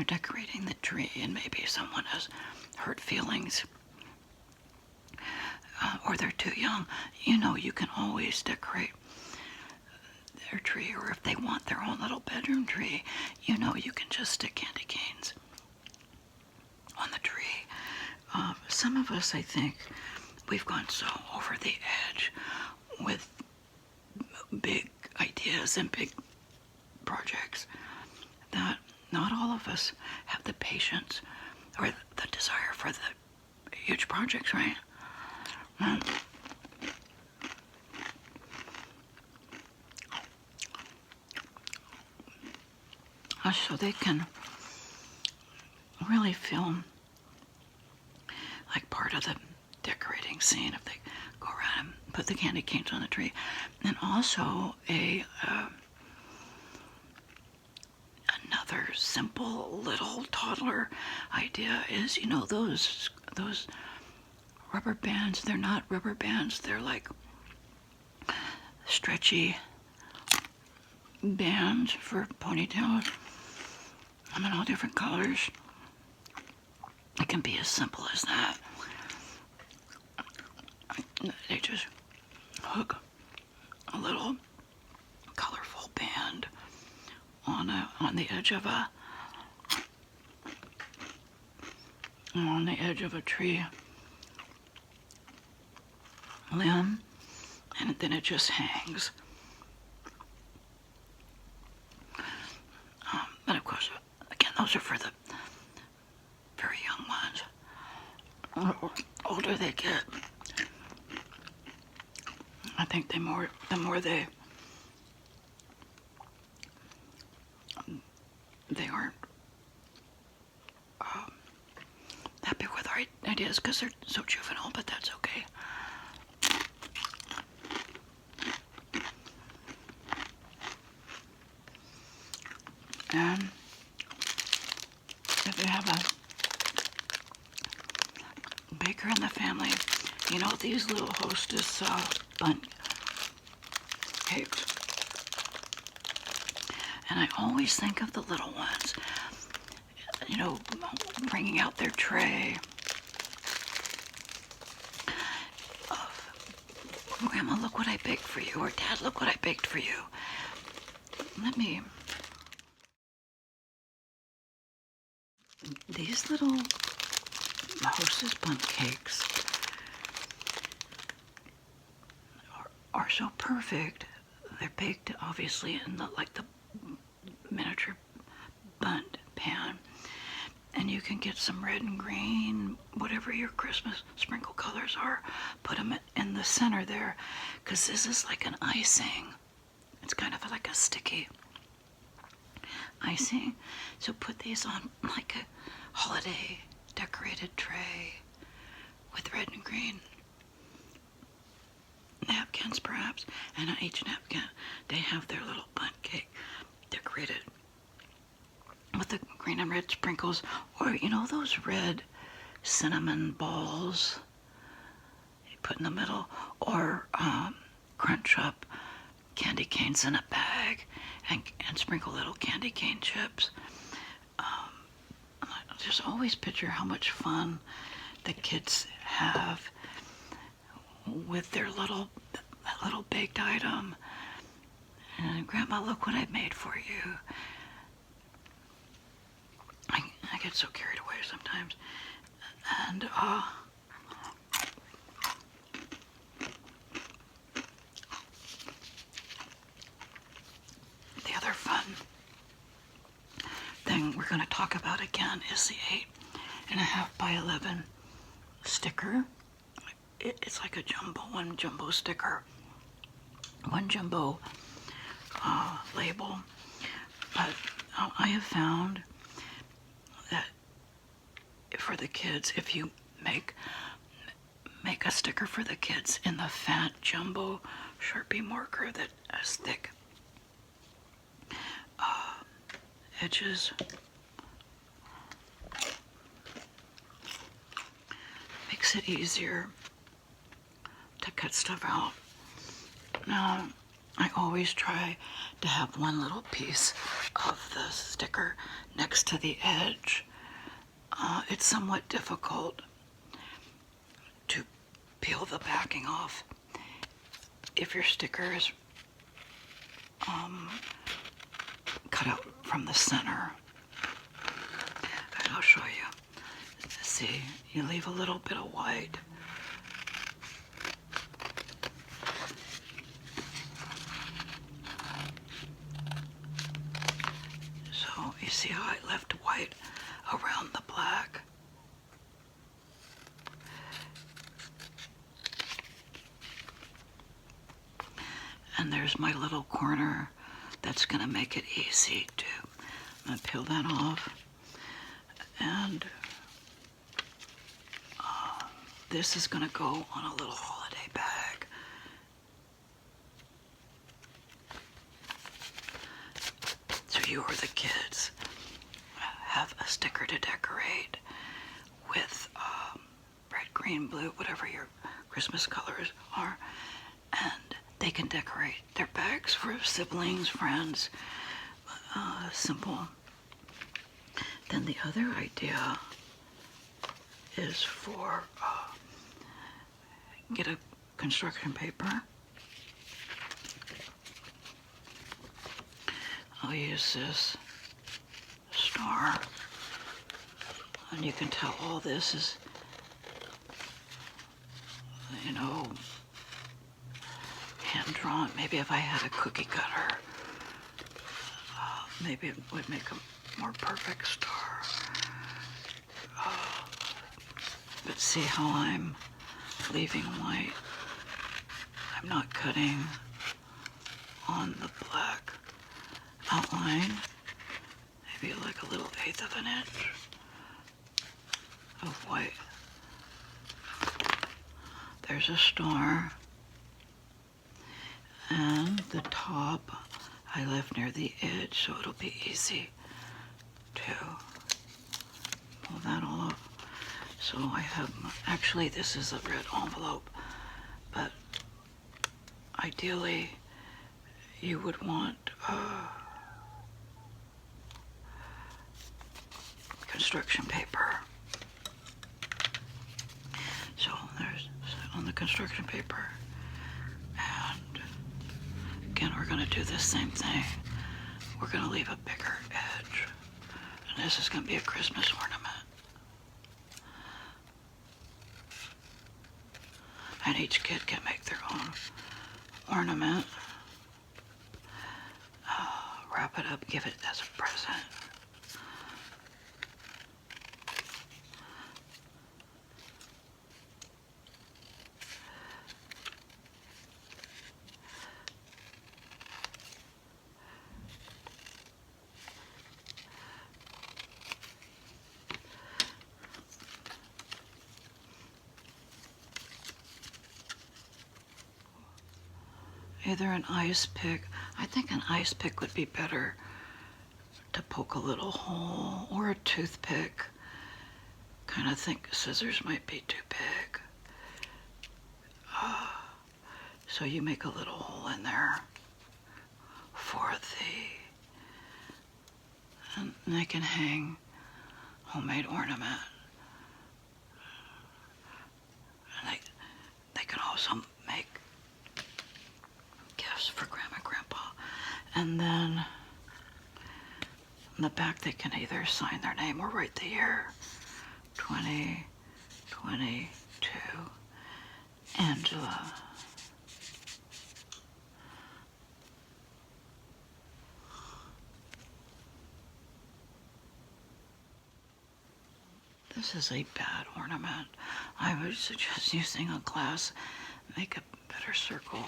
decorating the tree and maybe someone has hurt feelings, or they're too young, you know, you can always decorate their tree. Or if they want their own little bedroom tree, you know, you can just stick candy canes on the tree. Some of us, I think, we've gone so over the edge with big ideas and big projects that not all of us have the patience or the desire for the huge projects, right? So they can really feel like part of the decorating scene if they go around and put the candy canes on the tree. And also another simple little toddler idea is, you know, those rubber bands. They're not rubber bands, they're like stretchy bands for ponytails. I'm in all different colors. It can be as simple as that. They just hook a little colorful band on the edge of a tree limb, and then it just hangs. But of course, again, those are for the very young ones. The older they get, I think the more they aren't happy with our ideas because they're so juvenile, but that's okay. And if you have a baker in the family, you know, these little Hostess bun cakes. And I always think of the little ones, you know, bringing out their tray of, Grandma, look what I baked for you, or Dad, look what I baked for you. These little Hostess bun cakes are so perfect. They're baked obviously in the miniature bundt pan, and you can get some red and green, whatever your Christmas sprinkle colors are, put them in the center there, because this is like an icing. It's kind of like a sticky icing. So put these on like a holiday decorated tray with red and green napkins perhaps, and on each napkin they have their little bundt cake decorated with the green and red sprinkles, or you know, those red cinnamon balls you put in the middle, or crunch up candy canes in a bag and sprinkle little candy cane chips. I just always picture how much fun the kids have with their little baked item. And Grandma, look what I made for you. I get so carried away sometimes. And the other fun thing we're going to talk about again is the 8.5 by 11 sticker. It's like a one jumbo sticker, one jumbo label. But I have found that for the kids, if you make a sticker for the kids in the fat jumbo Sharpie marker that has thick edges, makes it easier to cut stuff out. Now, I always try to have one little piece of the sticker next to the edge. It's somewhat difficult to peel the backing off if your sticker is cut out from the center. And I'll show you. See, you leave a little bit of white. So you see how I left white around the black? And there's my little corner that's gonna make it easy to, I'm gonna peel that off. And this is gonna go on a little holiday bag. So you or the kids have a sticker to decorate with red, green, blue, whatever your Christmas colors are. And they can decorate their bags for siblings, friends, simple. Then the other idea is for get a construction paper. I'll use this star, and you can tell all this is, you know, hand drawn. Maybe if I had a cookie cutter, maybe it would make a more perfect star. But see how I'm leaving white? I'm not cutting on the black outline. Maybe like a little 1/8 of an inch of white. There's a star. And the top I left near the edge, so it'll be easy to pull that all up. So I have, actually this is a red envelope, but ideally you would want construction paper. So there's on the construction paper. And again, we're gonna do the same thing. We're gonna leave a bigger edge. And this is gonna be a Christmas ornament. And each kid can make their own ornament. Wrap it up, give it as a present. Either an ice pick. I think an ice pick would be better to poke a little hole, or a toothpick. Kind of think scissors might be too big. So you make a little hole in there for and they can hang homemade ornament. And they can also make gifts for Grandma and Grandpa. And then on the back they can either sign their name or write the year. 2022. Angela. This is a bad ornament. I would suggest using a glass, make a better circle,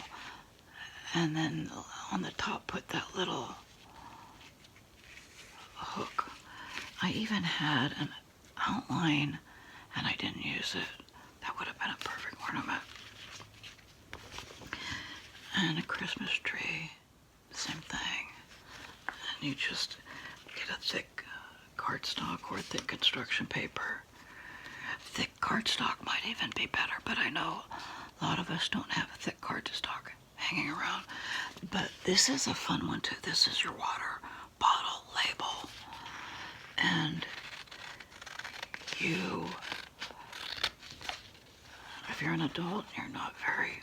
and then on the top put that little hook. I even had an outline and I didn't use it. That would have been a perfect ornament. And a Christmas tree, same thing. And you just get a thick cardstock or thick construction paper. Thick cardstock might even be better, but I know a lot of us don't have thick cardstock hanging around. But this is a fun one too. This is your water bottle label. And if you're an adult, you're not very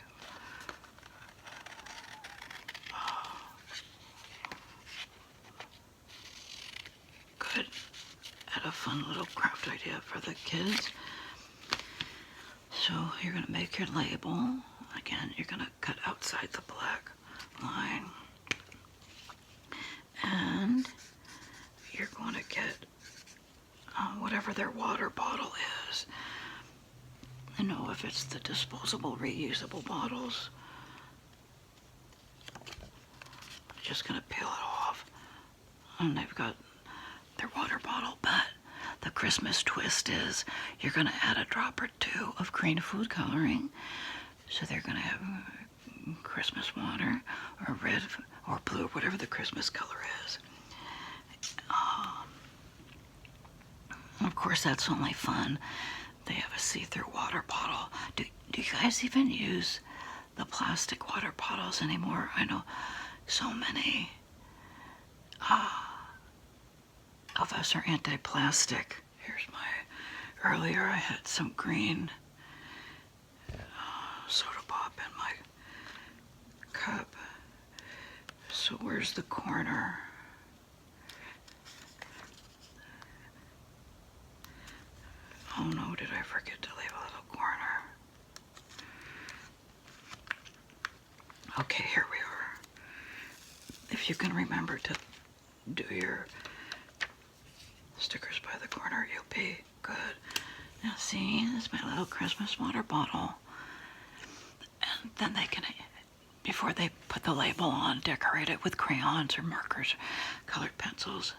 good at a fun little craft idea for the kids. So you're going to make your label. Again, you're going to cut outside the black line. And you're going to get whatever their water bottle is. I know if it's the disposable, reusable bottles. I'm just going to peel it off. And they've got their water bottle, but the Christmas twist is you're going to add a drop or two of green food coloring. So they're going to have Christmas water or red or blue, whatever the Christmas color is. Of course, that's only fun. They have a see-through water bottle. Do you guys even use the plastic water bottles anymore? I know so many of us are anti-plastic. Here's my, earlier I had some green soda pop in my cup. So where's the corner? Oh no, did I forget to leave a little corner? Okay, here we are. If you can remember to do your stickers by the corner, you'll be good. Now see, this is my little Christmas water bottle. And then they can, before they put the label on, decorate it with crayons or markers, colored pencils.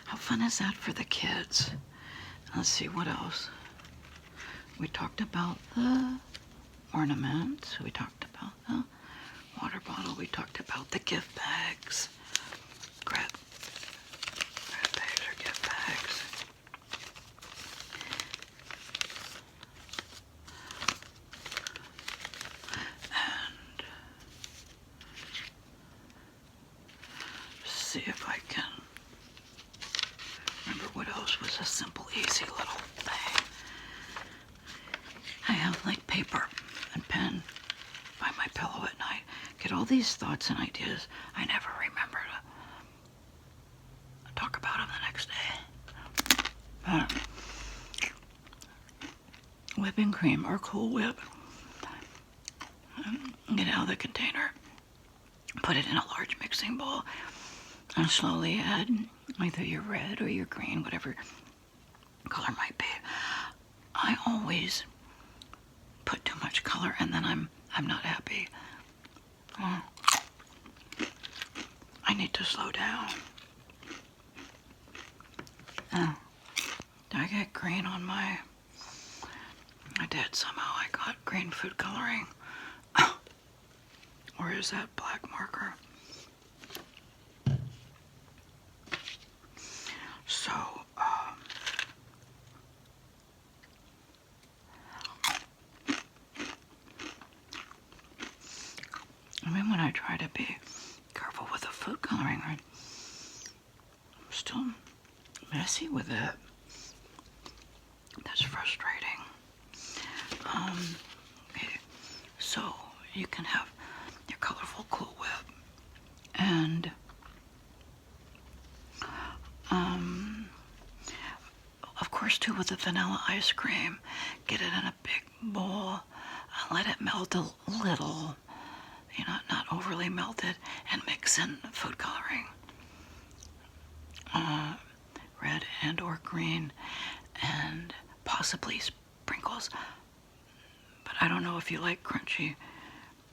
How fun is that for the kids? Let's see, what else? We talked about the ornaments. We talked about the water bottle. We talked about the gift bags. Grab bags or gift bags. And see if I can remember what else was a simple, easy little thing. I have like paper and pen by my pillow at night. Get all these thoughts and ideas. I never remember to talk about them the next day. Whipping cream or Cool Whip. Get it out of the container. Put it in a large mixing bowl and slowly add either your red or your green, whatever color might be. I always put too much color and then I'm not happy. I need to slow down. Did I get green on my... I did somehow. I got green food coloring. Or is that black marker? So, I mean, when I try to be careful with the food coloring, I'm still messy with it. That's frustrating. Okay, so you can have your colorful Cool Whip and of course too with the vanilla ice cream, get it in a big bowl, let it melt a little, you know, not overly melted, and mix in food coloring, red and or green, and possibly sprinkles. But I don't know if you like crunchy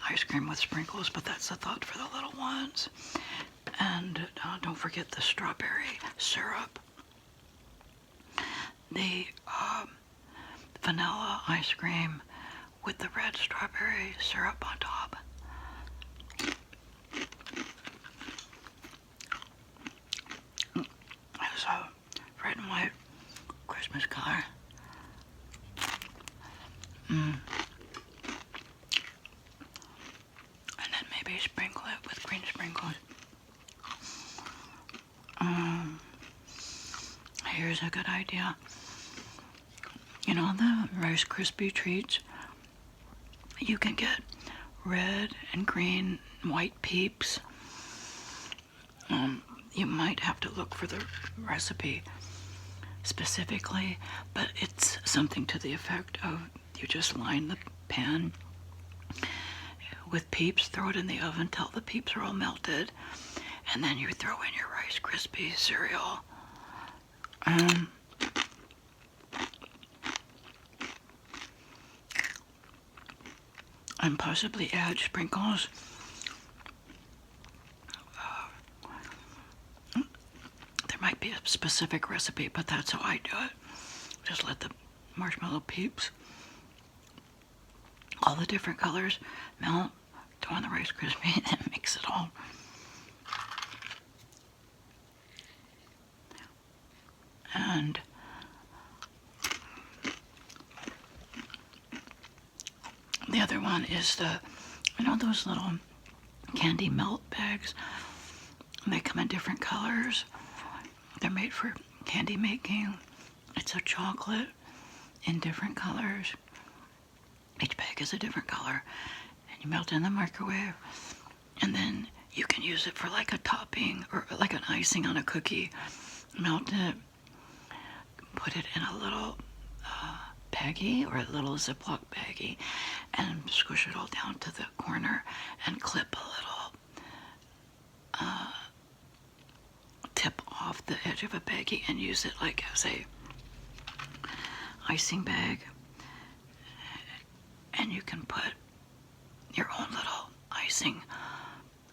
ice cream with sprinkles, but that's a thought for the little ones. And don't forget the strawberry syrup. The vanilla ice cream with the red strawberry syrup on top. It's a red and white Christmas color. always a good idea. You know, the Rice Krispie treats, you can get red and green and white peeps. You might have to look for the recipe specifically, but it's something to the effect of you just line the pan with peeps, throw it in the oven till the peeps are all melted, and then you throw in your Rice Krispie cereal. And possibly add sprinkles. There might be a specific recipe, but that's how I do it. Just let the marshmallow peeps, all the different colors, melt, throw in the Rice Krispie, and mix it all. And the other one is those little candy melt bags. They come in different colors. They're made for candy making. It's a chocolate in different colors. Each bag is a different color. And you melt it in the microwave. And then you can use it for like a topping or like an icing on a cookie. Melt it, put it in a little baggie or a little Ziploc baggie, and squish it all down to the corner and clip a little tip off the edge of a baggie and use it like as a icing bag. And you can put your own little icing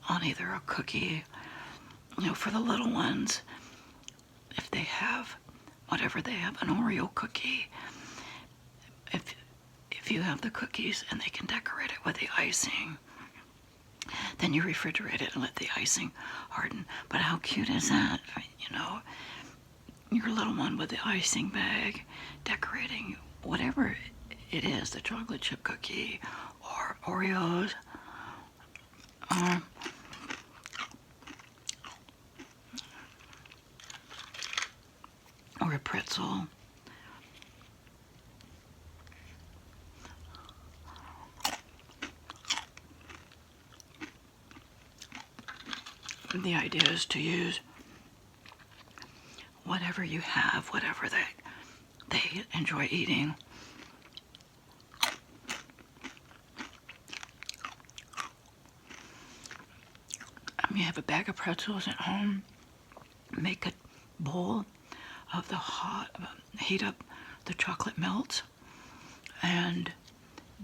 on either a cookie, for the little ones, if they have whatever they have, an Oreo cookie, if you have the cookies and they can decorate it with the icing, then you refrigerate it and let the icing harden. But how cute is that? Your little one with the icing bag decorating whatever it is, the chocolate chip cookie or Oreos, or a pretzel. The idea is to use whatever you have, whatever they enjoy eating. You have a bag of pretzels at home, make a bowl of the heat up the chocolate melts, and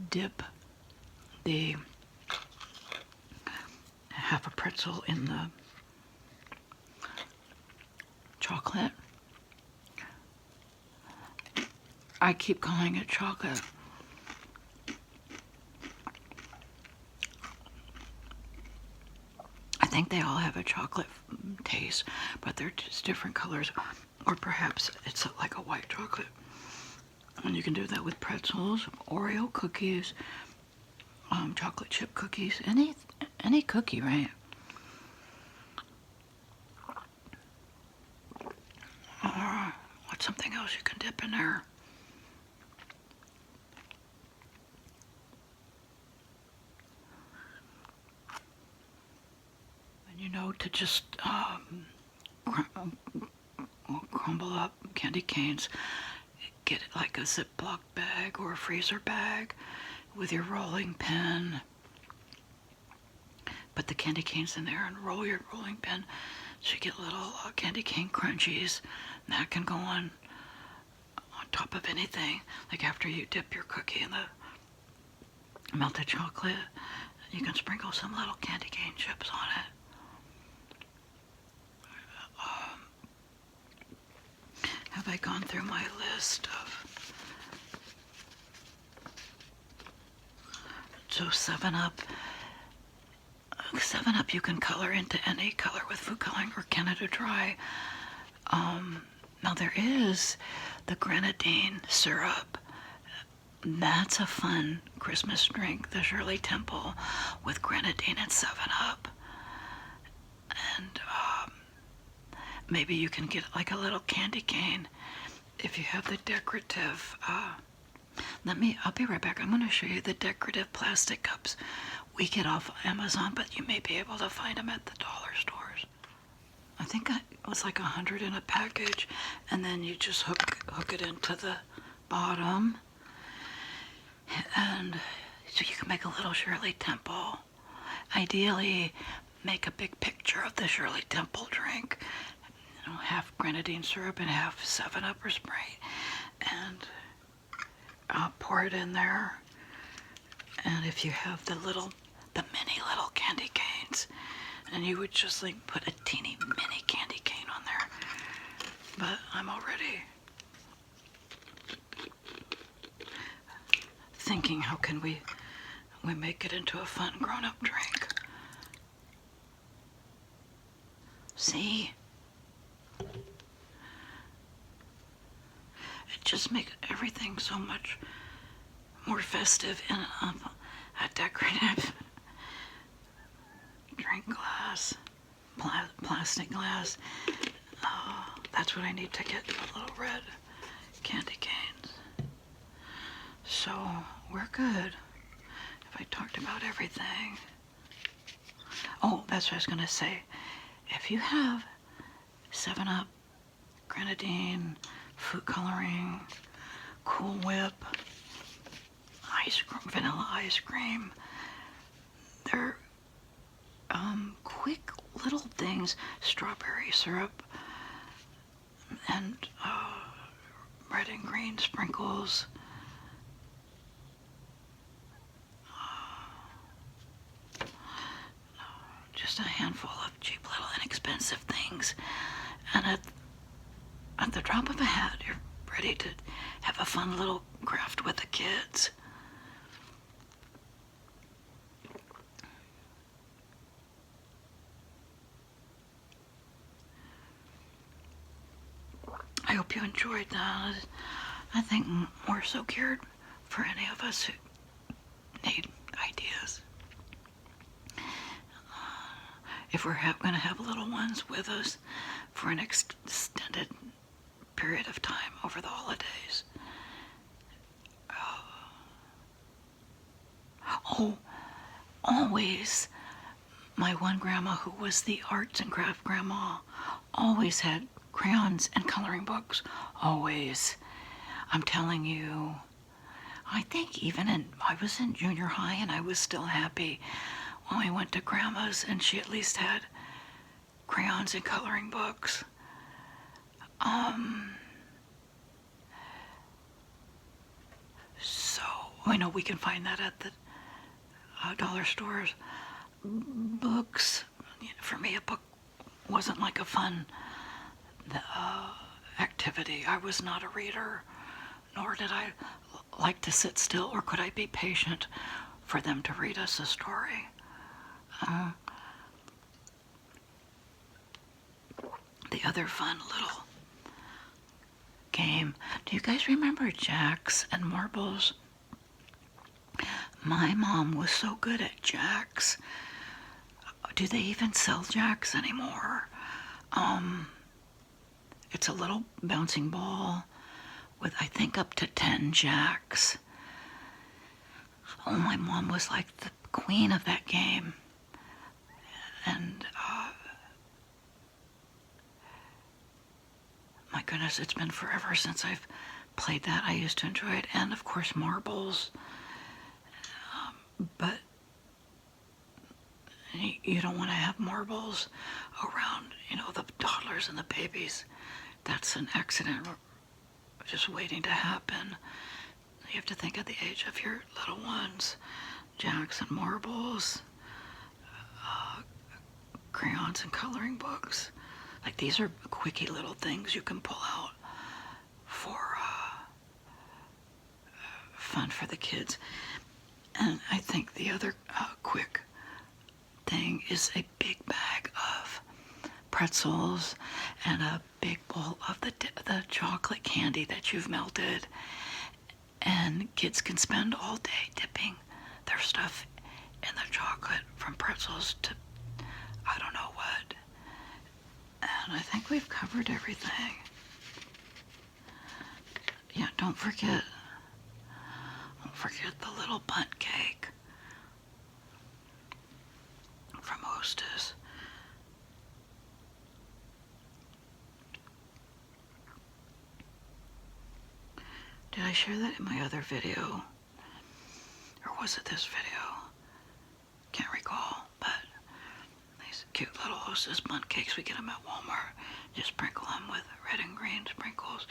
dip the half a pretzel in the chocolate. I keep calling it chocolate. I think they all have a chocolate taste, but they're just different colors. Or perhaps it's like a white chocolate. And you can do that with pretzels, Oreo cookies, chocolate chip cookies, any cookie, right? Or what's something else you can dip in there? And to just crumble up candy canes, get it like a Ziploc bag or a freezer bag with your rolling pin. Put the candy canes in there and roll your rolling pin so you get little candy cane crunchies. And that can go on top of anything. Like after you dip your cookie in the melted chocolate, you can sprinkle some little candy cane chips on it. Have I gone through my list of... So 7-Up. 7-Up you can color into any color with food coloring or Canada Dry. Now there is the grenadine syrup. That's a fun Christmas drink, the Shirley Temple with grenadine and 7-Up. And maybe you can get like a little candy cane if you have the decorative. I'll be right back. I'm going to show you the decorative plastic cups we get off Amazon, but you may be able to find them at the dollar stores. I think it was like 100 in a package, and then you just hook it into the bottom, and so you can make a little Shirley Temple. Ideally, make a big picture of the Shirley Temple drink, half grenadine syrup and half 7-Up or Sprite, and pour it in there. And if you have the mini little candy canes, and you would just like put a teeny mini candy cane on there. But I'm already thinking, how can we make it into a fun grown-up drink? See? It just makes everything so much more festive in a decorative drink glass, plastic glass. That's what I need to get the little red candy canes. So we're good. If I talked about everything. Oh, that's what I was going to say. If you have 7-Up, grenadine, food coloring, Cool Whip, ice cream, vanilla ice cream, they're quick little things. Strawberry syrup and red and green sprinkles. Just a handful of cheap little inexpensive things, and at the drop of a hat, you're ready to have a fun little craft with the kids. I hope you enjoyed that. I think we're so geared for any of us who need ideas. If we're going to have little ones with us for an extended period of time over the holidays. Oh, always, my one grandma, who was the arts and craft grandma, always had crayons and coloring books. Always. I'm telling you, I think I was in junior high and I was still happy when we went to grandma's and she at least had crayons and coloring books. So I know we can find that at the dollar stores. Books, for me, a book wasn't like a fun activity. I was not a reader, nor did I like to sit still, or could I be patient for them to read us a story. The other fun little game. Do you guys remember jacks and marbles? My mom was so good at jacks. Do they even sell jacks anymore? It's a little bouncing ball with, I think, up to 10 jacks. Oh, my mom was like the queen of that game. And my goodness, it's been forever since I've played that. I used to enjoy it. And of course, marbles. But you don't want to have marbles around, the toddlers and the babies. That's an accident just waiting to happen. You have to think of the age of your little ones. Jacks and marbles, crayons and coloring books. Like, these are quickie little things you can pull out for fun for the kids. And I think the other quick thing is a big bag of pretzels and a big bowl of the chocolate candy that you've melted. And kids can spend all day dipping their stuff in the chocolate, from pretzels to I don't know what. And I think we've covered everything. Yeah, don't forget the little bundt cake from Hostess. Did I share that in my other video? Or was it this video? Can't recall, but these cute little Hostess bundt cakes, we get them at Walmart. Just sprinkle them with red and green sprinkles.